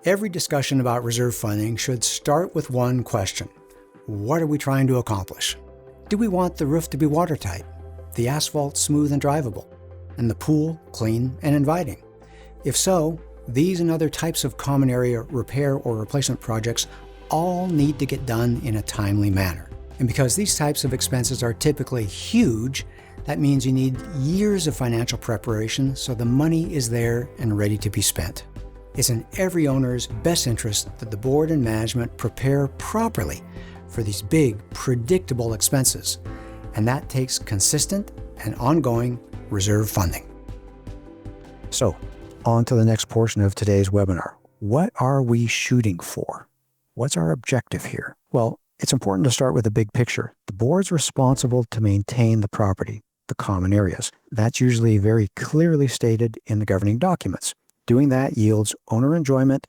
Every discussion about reserve funding should start with one question. What are we trying to accomplish? Do we want the roof to be watertight, the asphalt smooth and drivable, and the pool clean and inviting? If so, these and other types of common area repair or replacement projects all need to get done in a timely manner. And because these types of expenses are typically huge, that means you need years of financial preparation so the money is there and ready to be spent. It's in every owner's best interest that the board and management prepare properly for these big, predictable expenses, and that takes consistent and ongoing reserve funding. So, on to the next portion of today's webinar. What are we shooting for? What's our objective here? Well, it's important to start with the big picture. The board's responsible to maintain the property, the common areas. That's usually very clearly stated in the governing documents. Doing that yields owner enjoyment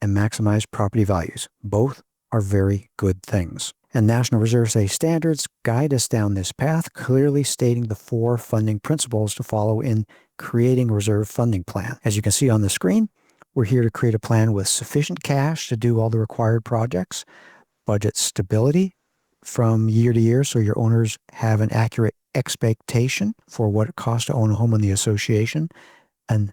and maximized property values. Both are very good things. And National Reserve Study standards guide us down this path, clearly stating the 4 funding principles to follow in creating a reserve funding plan. As you can see on the screen, we're here to create a plan with sufficient cash to do all the required projects, budget stability from year to year so your owners have an accurate expectation for what it costs to own a home in the association, an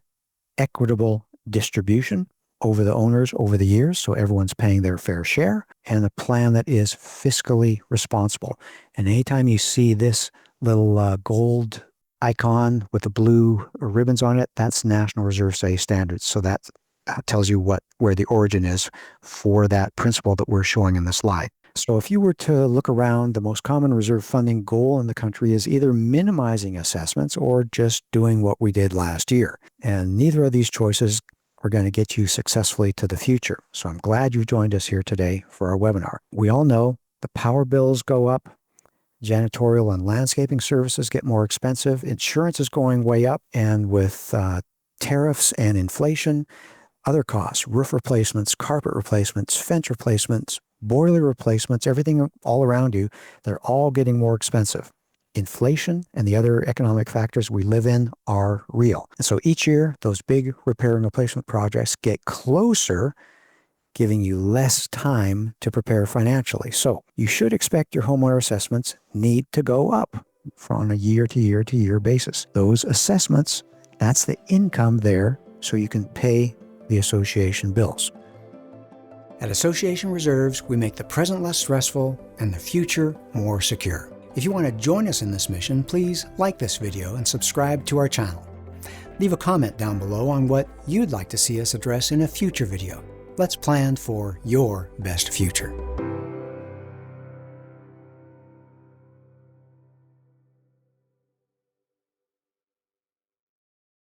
equitable distribution over the owners over the years so everyone's paying their fair share, and a plan that is fiscally responsible. And anytime you see this little gold icon with the blue ribbons on it, that's National Reserve Study standards. So that tells you where the origin is for that principle that we're showing in the slide. So if you were to look around, the most common reserve funding goal in the country is either minimizing assessments or just doing what we did last year. And neither of these choices are going to get you successfully to the future. So I'm glad you joined us here today for our webinar. We all know the power bills go up, janitorial and landscaping services get more expensive, insurance is going way up, and with tariffs and inflation, other costs, roof replacements, carpet replacements, fence replacements, boiler replacements, everything all around you, they're all getting more expensive. Inflation and the other economic factors we live in are real. And so each year, those big repair and replacement projects get closer, giving you less time to prepare financially. So you should expect your homeowner assessments need to go up on a year to year to year basis. Those assessments, that's the income there so you can pay the association bills. At Association Reserves, we make the present less stressful and the future more secure. If you want to join us in this mission, please like this video and subscribe to our channel. Leave a comment down below on what you'd like to see us address in a future video. Let's plan for your best future.